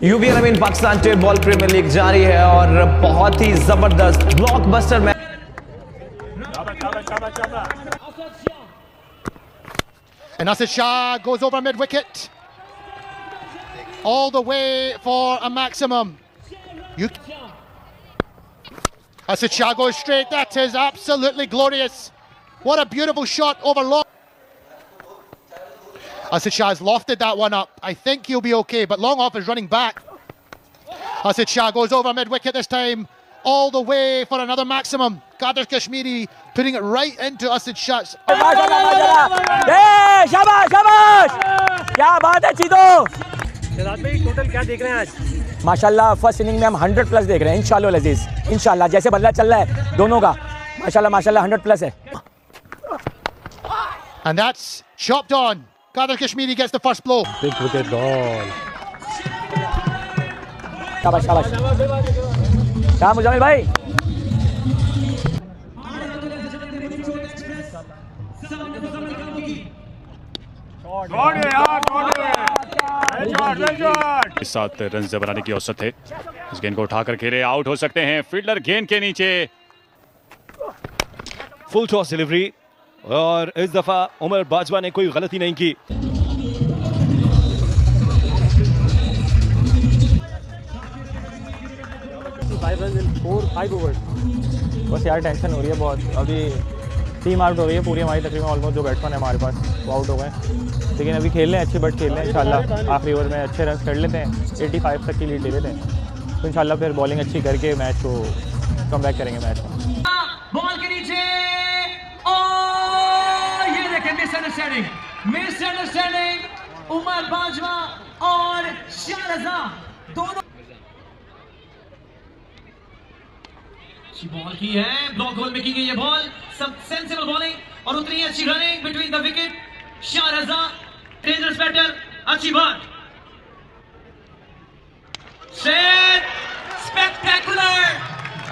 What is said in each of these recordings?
UV Naveen Pakistan tape ball premier league जारी है और बहुत ही जबरदस्त blockbuster match. And Asad Shah goes over mid wicket, all the way for a maximum. Asad Shah goes straight. That is absolutely glorious. What a beautiful shot over long. Asad Shah has lofted that one up. I think he'll be okay, but long off is running back. Asad Shah goes over mid wicket this time, all the way for another maximum. Qadir Kashmiri putting it right into Asad Shah's. शाबाश शाबाश, क्या बात है चीतो। शहजाद भाई total क्या देख रहे हैं आज? माशाल्लाह फर्स्ट इनिंग में हम 100 प्लस देख रहे हैं इंशाल्लाह अजीज, इंशाल्लाह जैसे बल्ला चल रहा है दोनों का माशाल्लाह माशाल्लाह 100 प्लस है। And that's chopped on. Qadir Kashmiri gets the first blow. Big wicket ball. शाबाश शाबाश, क्या मुजामिल भाई। इस 7 रन से बनाने की औसत है। इस गेंद को उठाकर खेले, आउट हो सकते हैं। फील्डर गेंद के नीचे। फुल टॉस डिलीवरी और इस दफा उमर बाजवा ने कोई गलती नहीं की। बस यार टेंशन हो रही है बहुत। अभी टीम आउट हो गई है पूरी हमारी तकरीबन ऑलमोस्ट, जो बैट्समैन है हमारे पास वो आउट हो गए, लेकिन अभी खेल रहे हैं अच्छी बट खेल रहे हैं इंशाल्लाह। आखिरी ओवर में अच्छे रन कर लेते हैं, 85 तक की लीड ले लेते हैं तो इंशाल्लाह फिर बॉलिंग अच्छी करके मैच को कम बैक करेंगे मैच में। बॉल के नीचे और ये देखें मिसअंडरस्टैंडिंग उमर बाजवा और शाहरज़ा दोनों अच्छी बॉल की है, ब्लॉक होल में की गई है बॉल, सब सेंसिबल बॉलिंग और उतनी अच्छी running between the wicket. Shahraza dangerous batter, अच्छी बात, spectacular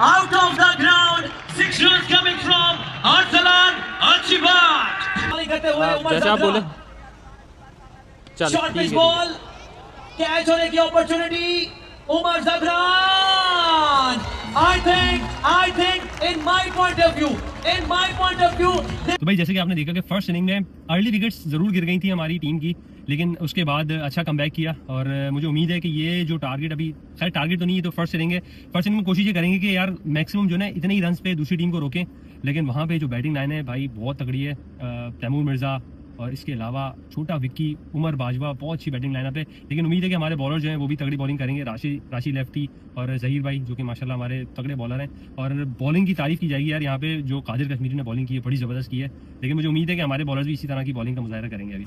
out of the ground, 6 run coming from Arsalan, अच्छी बात करते हुए Umar Zafran, short pitch ball, catch होने की opportunity Umar Zafran. I think in my point of view तो भाई जैसे कि आपने देखा कि फर्स्ट इनिंग में अर्ली विकेट्स जरूर गिर गई थी हमारी टीम की, लेकिन उसके बाद अच्छा कमबैक किया और मुझे उम्मीद है कि ये जो टारगेट, अभी खैर टारगेट तो नहीं है, तो फर्स्ट इनिंग है, फर्स्ट इनिंग में कोशिश ये करेंगे कि यार मैक्सिमम जो है इतने ही रन पे दूसरी टीम को रोकें, लेकिन वहाँ पे जो बैटिंग लाइन है भाई बहुत तगड़ी है। तैमूर मिर्ज़ा और इसके अलावा छोटा विक्की, उमर बाजवा, बहुत अच्छी बैटिंग लाइनअप है, लेकिन उम्मीद है कि हमारे बॉलर जो हैं वो भी तगड़ी बॉलिंग करेंगे। राशि लेफ्टी और जहीर भाई जो कि माशाल्लाह हमारे तगड़े बॉलर हैं, और बॉलिंग की तारीफ की जाएगी यार। यहाँ पे जो कादिर कश्मीरी ने बॉलिंग की है बड़ी ज़बरदस्त की है, लेकिन मुझे उम्मीद है कि हमारे बॉलर भी इसी तरह की बॉलिंग का मुजाहरा करेंगे अभी।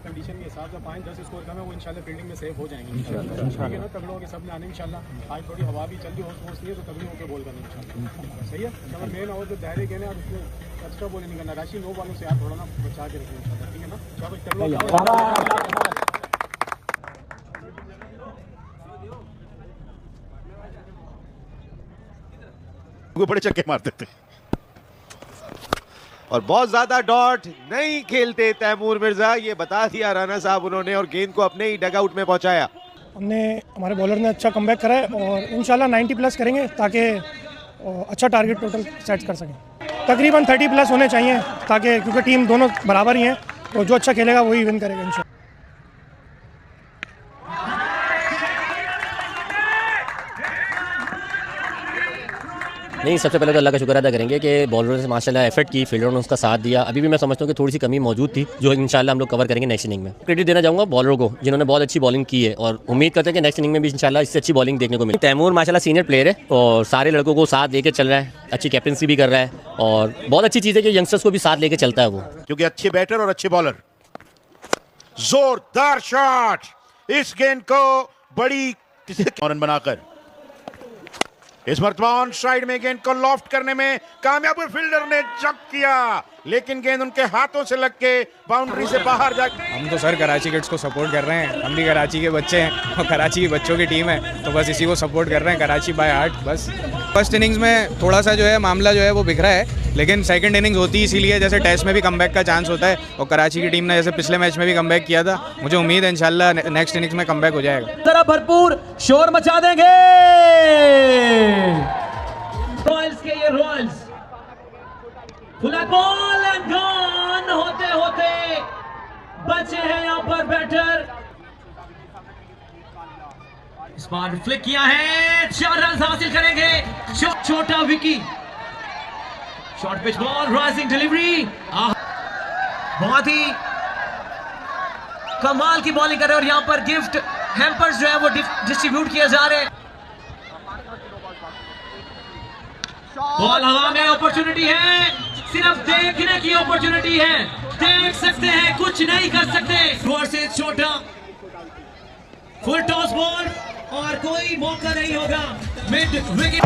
कंडीशन के हिसाब से 5-10 स्कोर कम है, वो इंशाल्लाह फील्डिंग में सेव हो जाएंगे इंशाल्लाह। ठीक है ना, तगड़ों के सब में आने इंशाल्लाह। आज थोड़ी हवा भी चल रही हो नहीं है तो तगड़ी होकर बॉल करनी इंशाल्लाह, सही है। अगर मेन ओवर जो दायरे के ना उसमें एक्स्ट्रा बॉलिंग नहीं करना, राशि 9 बॉलों से यार थोड़ा ना बचा के रखें इंशाल्लाह, ठीक है ना। चलो वो बड़े चक्के मारते थे और बहुत ज्यादा डॉट नहीं खेलते तैमूर मिर्जा, ये बता दिया राना साहब उन्होंने, और गेंद को अपने ही डगआउट में पहुंचाया। हमने हमारे बॉलर ने अच्छा कमबैक करा है और इंशाल्लाह 90 प्लस करेंगे ताकि अच्छा टारगेट टोटल सेट कर सकें। तकरीबन 30 प्लस होने चाहिए ताकि, क्योंकि टीम दोनों बराबर ही हैं, तो जो अच्छा खेलेगा वही विन करेगा इंशाल्लाह। नहीं, सबसे पहले तो अल्लाह का शुक्र अदा करेंगे कि बॉलरों से माशाल्लाह एफर्ट की, फील्डरों ने उसका साथ दिया। अभी भी मैं समझता हूँ कि थोड़ी सी कमी मौजूद थी जो इंशाल्लाह हम लोग कवर करेंगे नेक्स्ट इनिंग में। क्रेडिट देना चाहूँगा बॉलरों को जिन्होंने बहुत अच्छी बॉलिंग की है, और उम्मीद करते हैं कि नेक्स्ट इनिंग में भी इंशाल्लाह इससे अच्छी बॉलिंग देखने को मिले। तैमूर माशाल्लाह सीनियर प्लेयर है और सारे लड़कों को साथ लेके चल रहा है, अच्छी कैप्टनसी भी कर रहा है, और बहुत अच्छी चीज़ है कि यंगस्टर्स को भी साथ लेके चलता है वो, क्योंकि अच्छे बैटर और अच्छे बॉलर। जोरदार शॉट, इस गेंद को बड़ी रन बनाकर इस मर्तबा ऑन साइड में गेंद को लॉफ्ट करने में कामयाब, फील्डर ने जंप किया, लेकिन गेंद उनके हाथों से लग के बाउंड्री से बाहर जा। हम तो सर कराची किड्स को सपोर्ट कर रहे हैं, हम भी कराची के बच्चे हैं और कराची के बच्चों की टीम है, तो बस इसी को सपोर्ट कर रहे हैं, कराची बाय हार्ट। बस फर्स्ट इनिंग्स में थोड़ा सा जो है मामला जो है वो बिखरा है, लेकिन सेकंड इनिंग्स होती है इसीलिए जैसे टेस्ट में भी कमबैक का चांस होता है और कराची की टीम ने जैसे पिछले मैच में भी कमबैक किया था, मुझे उम्मीद है इंशाल्लाह नेक्स्ट इनिंग्स में कमबैक हो जाएगा। जरा भरपूर शोर मचा देंगे रॉयल्स के ये Royals. Flag ball and gone होते होते बचे हैं यहाँ पर बैटर। स्मार्ट फ्लिक किया है, 4 रन हासिल करेंगे छोटा Vicky. Short pitch ball, rising delivery, बहुत ही कमाल की बॉलिंग कर रहे हैं और यहाँ पर गिफ्ट हैम्पर्स जो है वो डिस्ट्रीब्यूट किए जा रहे हैं। बॉल हवा में, अपॉर्चुनिटी है, सिर्फ देखने की अपॉर्चुनिटी है, देख सकते हैं, कुछ नहीं कर सकते। वर्सेस छोटा, फुल टॉस बॉल और कोई मौका नहीं होगा मिड विकेट।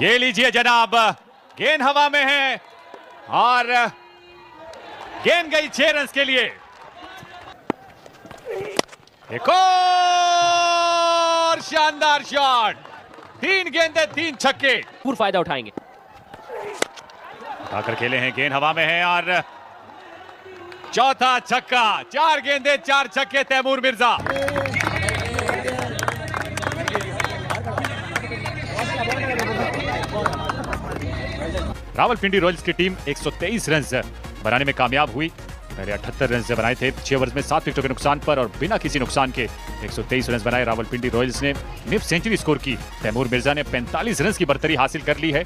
ये लीजिए जनाब, गेंद हवा में है और गेंद गई 6 रन के लिए। एक और शानदार शॉट, 3 गेंदें 3 छक्के, पूरा फायदा उठाएंगे। उठाकर खेले हैं, गेंद हवा में है और चौथा छक्का, 4 गेंदें 4 छक्के तैमूर मिर्जा। रावलपिंडी रॉयल्स की टीम 123 रन बनाने में कामयाब हुई। पहले 78 रन बनाए थे 6 ओवर्स में 7 विकेटों के नुकसान पर, और बिना किसी नुकसान के 123 रन बनाए रावलपिंडी रॉयल्स ने निफ सेंचुरी स्कोर की। तैमूर मिर्जा ने 45 रन की बढ़तरी हासिल कर ली है।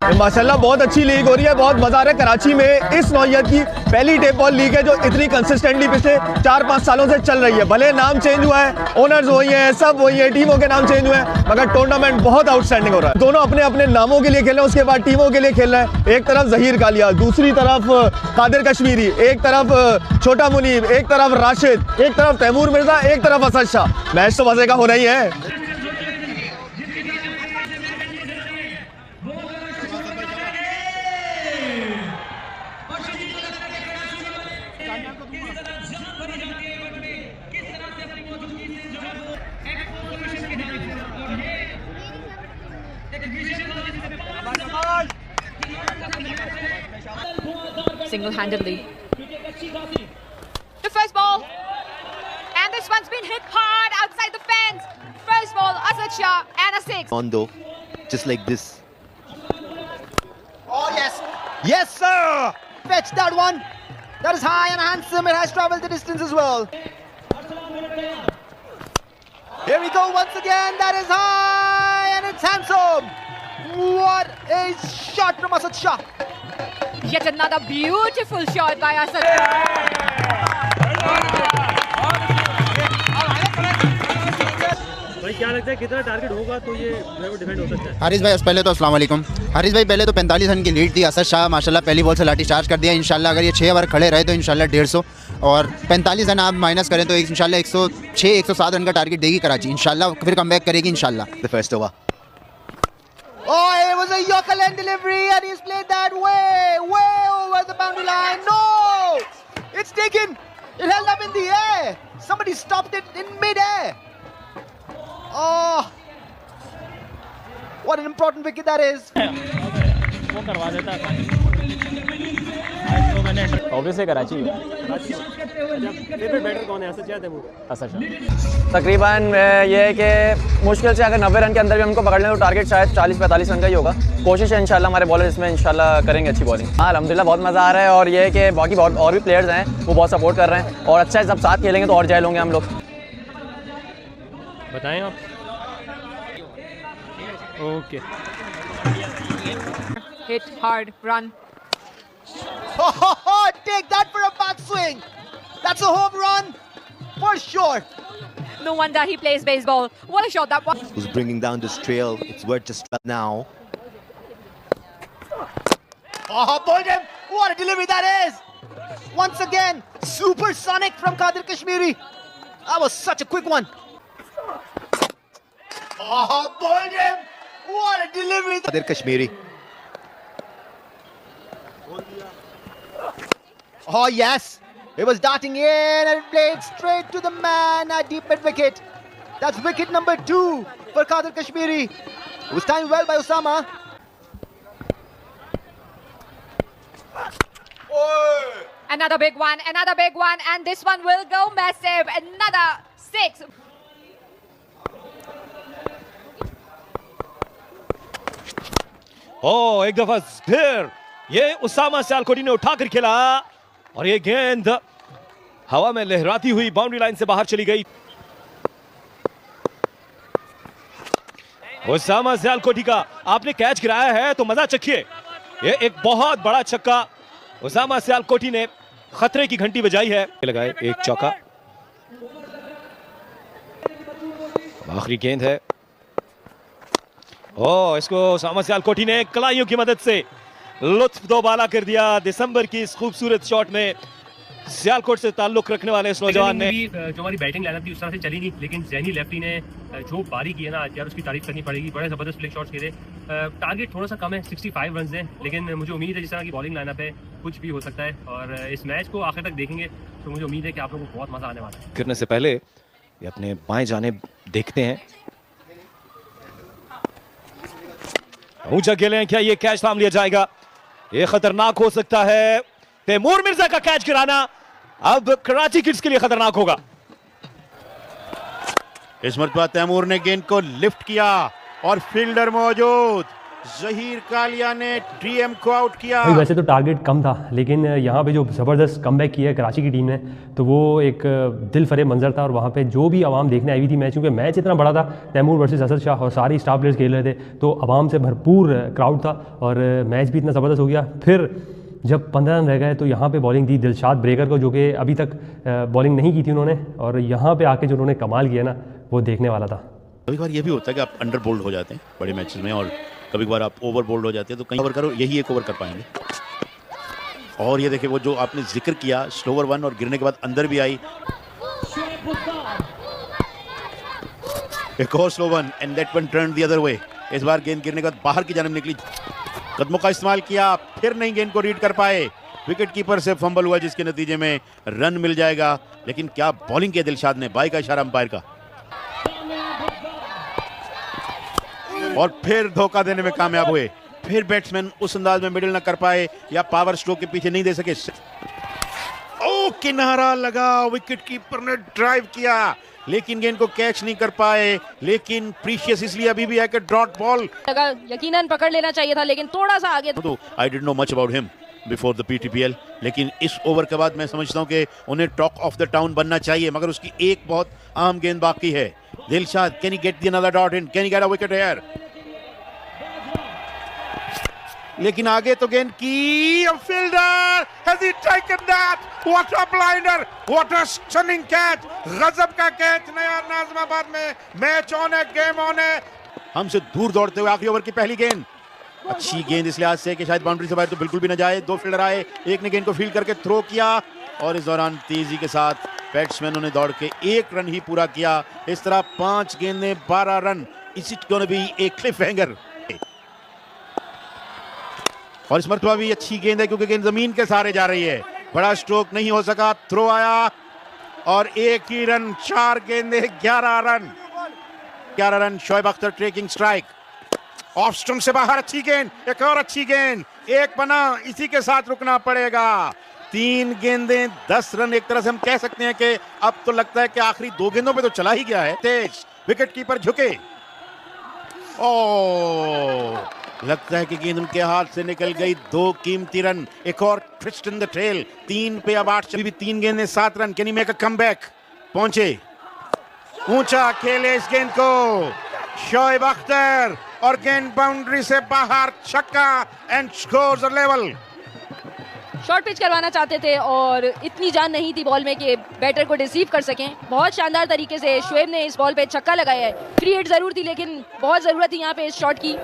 माशाल्लाह बहुत अच्छी लीग हो रही है, बहुत मजा आ रहा है। कराची में इस नौयत की पहली टेप बॉल लीग है जो इतनी कंसिस्टेंटली पिछले 4-5 सालों से चल रही है। भले नाम चेंज हुआ है, ओनर्स वही हैं, सब वही है, टीमों के नाम चेंज हुए हैं, मगर टूर्नामेंट बहुत आउटस्टैंडिंग हो रहा है। दोनों अपने अपने नामों के लिए खेल रहे हैं, उसके बाद टीमों के लिए खेल रहे हैं। एक तरफ जहीर कालिया, दूसरी तरफ कादिर कश्मीरी, एक तरफ छोटा मुनीब, एक तरफ राशिद, एक तरफ तैमूर मिर्जा, एक तरफ असद शाह। मैच तो मजे का होना ही है। Single-handedly. The first ball, and this one's been hit hard outside the fence. First ball, Asad Shah and a 6. On though, just like this. Oh yes, yes sir. Fetch that one. That is high and handsome. It has traveled the distance as well. Here we go once again. That is high and it's handsome. What a shot from Asad Shah. Yet another beautiful shot by Asad. भाई क्या लगता है कितना target होगा तो ये defend हो सकता है? हारिस भाई पहले तो अस्सलाम वालेकुम। हारिस भाई पहले तो 45 रन की लीड थी। असद शाह माशाल्लाह पहली बॉल से लाठी चार्ज कर दिया। इंशाल्लाह अगर ये 6 ओवर खड़े रहे तो इंशाल्लाह 150 और 45 रन आप माइनस करें तो इंशाल्लाह 106-107 रन का टारगेट देगी कराची। इंशाल्लाह फिर कमबैक करेगी इंशाल्लाह। The first over. Oh, it was a Yorker land delivery and he's played that way over the boundary line. No! It's taken. It held up in the air. Somebody stopped it in mid-air. Oh! What an important wicket that is. वो करवा देता है। Obviously Karachi है। Favourite batter कौन है? असद शाह, तैमूर? असद शाह। तकरीबन ये है कि मुश्किल से अगर 90 रन के अंदर भी हमको पकड़ लें तो टारगेट शायद 40-45 रन का ही होगा। कोशिश है इंशाल्लाह हमारे बॉलर इसमें इंशाल्लाह करेंगे अच्छी बॉलिंग। हाँ अल्हम्दुलिल्लाह बहुत मज़ा आ रहा है और ये है कि बाकी बहुत और भी प्लेयर्स हैं वो बहुत सपोर्ट कर रहे हैं और अच्छा है, सब साथ खेलेंगे तो और जायल होंगे हम लोग। बताएं आप। Okay. Hit hard, run. Oh, take that for a back swing. That's a home run for sure. No wonder he plays baseball. What a shot that was. Who's bringing down this trail? It's worth just now. Oh, bowled him. What a delivery that is. Once again, supersonic from Qadir Kashmiri. That was such a quick one. Oh, bowled him. What a delivery. Qadir Kashmiri. Oh, yes. It was darting in and it played straight to the man at deep mid wicket. That's wicket number 2 for Qadir Kashmiri. It was timed well by Usama. Another big one, and this one will go massive. Another 6. ओ एक दफा फिर ये उसामा सियालकोटी ने उठाकर खेला और ये गेंद हवा में लहराती हुई बाउंड्री लाइन से बाहर चली गई। उसामा सियालकोटी का आपने कैच गिराया है तो मजा चखिए। ये एक बहुत बड़ा छक्का उसामा सियालकोटी ने खतरे की घंटी बजाई है। लगाए एक चौका। आखिरी गेंद है। ओ इसको उसामा सियालकोटी ने कलाइयों की मदद से लुत्फ दोबाला कर दिया। दिसंबर की इस खूबसूरत शॉट में सियालकोट से ताल्लुक रखने वाले इस नौजवान ने जो हमारी बैटिंग लाइनअप थी उस तरह से चली नहीं, लेकिन जैनी लेफ्टी ने जो पारी की है ना यार उसकी तारीफ करनी पड़ेगी। बड़े जबरदस्त फ्लिक शॉट्स खेले। टारगेट थोड़ा सा कम है, 65 रन है, लेकिन मुझे उम्मीद है जिस तरह की बॉलिंग लाइनअप है कुछ भी हो सकता है। और इस मैच को आखिर तक देखेंगे तो मुझे उम्मीद है कि आप लोगों को बहुत मजा आने वाला है। गिरने से पहले ये अपने बाएं जानिब देखते हैं। ऊंचा खेले हैं, क्या ये कैच थाम लिया जाएगा? ये खतरनाक हो सकता है। तैमूर मिर्जा का कैच गिराना अब कराची किड्स के लिए खतरनाक होगा। इस मरतबा तैमूर ने गेंद को लिफ्ट किया और फील्डर मौजूद। जहीर कालिया ने डीएम को आउट किया। वैसे तो टारगेट कम था, लेकिन यहाँ पे जो ज़बरदस्त कमबैक किया है कराची की टीम ने तो वो एक दिल फरेब मंजर था। और वहाँ पे जो भी आवाम देखने आई हुई थी मैच, क्योंकि मैच इतना बड़ा था, तैमूर वर्सेस असद शाह और सारी स्टार प्लेयर्स खेल रहे थे, तो आवाम से भरपूर क्राउड था और मैच भी इतना ज़बरदस्त हो गया। फिर जब 15 रन रह गए तो यहाँ पे बॉलिंग दी दिलशाद ब्रेकर को, जो कि अभी तक बॉलिंग नहीं की थी उन्होंने, और यहाँ पे आके जो उन्होंने कमाल किया ना वो देखने वाला था। कभी बार ये भी होता है कि आप अंडर बोल्ड हो जाते हैं बड़े मैचेस में, और कभी बार आप ओवर बोल्ड हो जाते हैं, तो कहीं ओवर करो, यही एक ओवर कर पाएंगे। और ये देखिए वो जो आपने जिक्र किया स्लोवर वन और गिरने के बाद अंदर भी आई, एक और slow one and that one turn the other way. इस बार गेंद गिरने के बाद बाहर की जानिब निकली, कदमों का इस्तेमाल किया, फिर नहीं गेंद को रीड कर पाए। विकेट कीपर से फंबल हुआ जिसके नतीजे में रन मिल जाएगा। लेकिन क्या बॉलिंग किया दिलशाद ने, बाई का इशारा अंपायर का, और फिर धोखा देने में कामयाब हुए। फिर बैट्समैन उस अंदाज में मिडिल ना कर पाए या पावर स्ट्रोक के पीछे नहीं दे सके। ओ किनारा लगा, विकेट कीपर ने ड्राइव किया लेकिन गेंद को कैच नहीं कर पाए। लेकिन प्रीशियस इसलिए अभी भी है कि डॉट बॉल यकीनन पकड़ लेना चाहिए था, लेकिन थोड़ा सा आगे। तो I did know much about him before the PTPL, लेकिन इस ओवर के बाद मैं समझता हूं कि उन्हें टॉक ऑफ द टाउन बनना चाहिए। मगर उसकी एक बहुत आम गेंद बाकी है। Dilshad, can he get the another dot in, can he get a wicket here? लेकिन आगे तो गेंद की, fielder has he taken that, what a blinder, what a stunning catch, गजब का कैच। नया नाज़िमाबाद में मैच ऑन है, गेम ऑन है। हमसे दूर दौड़ते हुए आखिरी ओवर की पहली गेंद, अच्छी गेंद इस लिहाज से कि शायद बाउंड्री से बाहर तो बिल्कुल भी ना जाए। दो फील्डर आए, एक ने गेंद को फील्ड करके थ्रो किया और इस दौरान तेजी के साथ बैट्समैनों ने दौड़ के 1 रन ही पूरा किया। इस तरह 5 गेंदें 12 रन। इसी गोना भी एक क्लिफ हैंगर, और इस मरतबा भी अच्छी गेंद है क्योंकि गेंद जमीन के सहारे जा रही है। बड़ा स्ट्रोक नहीं हो सका, थ्रो आया और 1 ही रन। 4 गेंदें 11 run. 11 run. Shoaib Akhtar taking strike, off stump से बाहर, अच्छी गेंद, एक और अच्छी गेंद, 1 बना, इसी के साथ रुकना पड़ेगा। 3 गेंदें 10 रन। एक तरह से हम कह सकते हैं कि अब तो लगता है कि आखिरी 2 गेंदों पे तो चला ही गया है। तेज विकेट कीपर झुके, ओ लगता है कि गेंद उनके हाथ से निकल गई। 2 कीमती रन, एक और ट्विस्ट इन द टेल। 3 पे अब 8, भी 3 गेंदें 7 run. Can he make a comeback? पहुंचे, ऊंचा खेले इस गेंद को शोएब अख्तर और गेंद बाउंड्री से बाहर, छक्का and scores a level. Short pitch करवाना चाहते थे और इतनी जान नहीं थी बॉल में कि बैटर को डिसीव कर सकें। बहुत शानदार तरीके से शोएब ने इस बॉल पे छक्का लगाया है। फ्री हिट जरूर थी लेकिन बहुत जरूरत थी यहाँ पे इस शॉट की।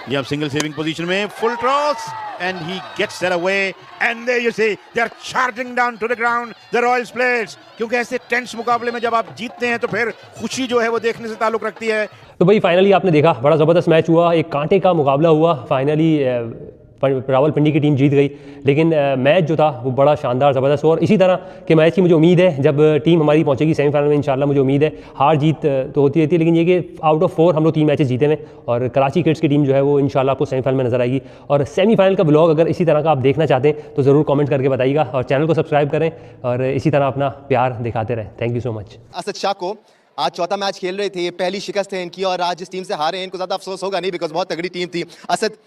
ये अब सिंगल सेविंग पोजीशन में full cross and he gets that away and there you see they are charging down to the ground the Royals players, क्योंकि ऐसे टेंस मुकाबले में जब आप जीतते हैं तो फिर खुशी जो है वो देखने से ताल्लुक रखती है। तो भाई फाइनली आपने देखा बड़ा ज़बरदस्त मैच हुआ, एक कांटे का मुकाबला हुआ। फाइनली रावलपिंडी की टीम जीत गई, लेकिन मैच जो था वो बड़ा शानदार ज़बरदस्त हुआ। और इसी तरह के मैच की मुझे उम्मीद है जब टीम हमारी पहुंचेगी सेमीफाइनल में इंशाल्लाह। मुझे उम्मीद है हार जीत तो होती रहती है, लेकिन ये कि आउट ऑफ 4 हम लोग 3 मैचेस जीते हैं और कराची किड्स की टीम जो है वो इंशाल्लाह आपको सेमीफाइनल में नजर आएगी। और सेमीफाइनल का ब्लॉग अगर इसी तरह का आप देखना चाहते हैं तो ज़रूर कमेंट करके बताइएगा और चैनल को सब्सक्राइब करें और इसी तरह अपना प्यार दिखाते रहें। Thank you so much. Asad Shah को आज चौथा मैच खेल रहे थे, ये पहली शिकस्त है इनकी और आज जिस टीम से हारे हैं इनको ज़्यादा अफसोस होगा नहीं, बिकॉज बहुत तगड़ी टीम थी। असद,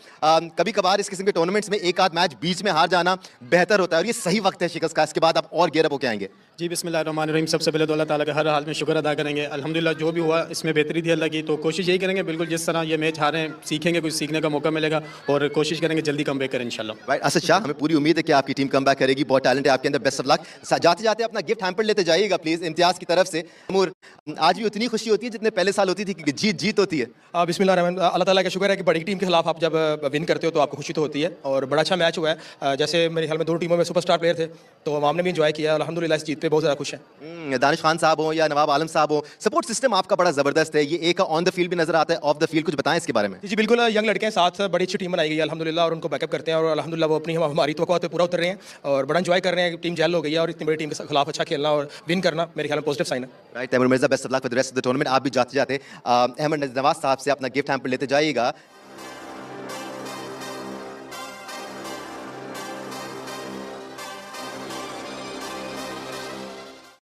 कभी कभार इस किस्म के टूर्नामेंट्स में एक आध मैच बीच में हार जाना बेहतर होता है और ये सही वक्त है शिकस्त का, इसके बाद आप और गेयर अप होके आएंगे। जी बिस्मिल्लाहिर्रहमानिर्रहीम। सबसे पहले तो अल्लाह ताला का हर हाल में शुक्र अदा करेंगे। अल्हम्दुलिल्लाह जो भी हुआ इसमें बेहतरी थी अल्लाह की, तो कोशिश यही करेंगे बिल्कुल जिस तरह ये मैच हारे हैं सीखेंगे, कुछ सीखने का मौका मिलेगा और कोशिश करेंगे जल्दी कम बैक करें इंशाल्लाह। राइट असद शाह, हमें पूरी उम्मीद है कि आपकी टीम कम बैक करेगी, बहुत टैलेंट है आपके अंदर, बेस्ट ऑफ लक। जाते जाते अपना गिफ्ट हैम्पर लेते जाइएगा प्लीज इम्तियाज की तरफ से। तैमूर, आज भी उतनी खुशी होती है जितने पहले साल होती थी क्योंकि जीत होती है। बिस्मिल्लाहिर्रहमानिर्रहीम। अल्लाह ताला का शुक्र है कि बड़ी टीम के खिलाफ आप जब विन करते हो तो आपको खुशी तो होती है और बड़ा अच्छा मैच हुआ है। जैसे मेरे ख्याल में 2 टीमों में सुपरस्टार प्लेयर थे तो हमने भी इंजॉय किया, अल्हम्दुलिल्लाह इस जीत पे बहुत ज़्यादा खुश हैं। दानिश खान साहब हो या नवाब आलम साहब हो, सपोर्ट सिस्टम आपका बड़ा ज़बरदस्त है। ये एक ऑन द फील्ड भी नजर आता है, ऑफ द फील्ड कुछ बताएं इसके बारे में। जी बिल्कुल, यंग लड़के हैं, साथ बड़ी अच्छी टीम बनाई गई है अल्हम्दुलिल्लाह और उनको बैकअप करते हैं और अल्हम्दुलिल्लाह वो अपनी हमारी तवक्कुआत पे पूरा उतर रहे हैं और बड़ा एंजॉय कर रहे हैं। टीम जेल हो गई है और इतनी बड़ी टीम के खिलाफ अच्छा खेलना और विन करना मेरे ख्याल में पॉजिटिव साइन है। Right Taimur Mirza, best of luck for the rest of the tournament. आप भी जाते जाते अहमद नवाज साहब से अपना गिफ्ट हैम्पर लेते जाइएगा।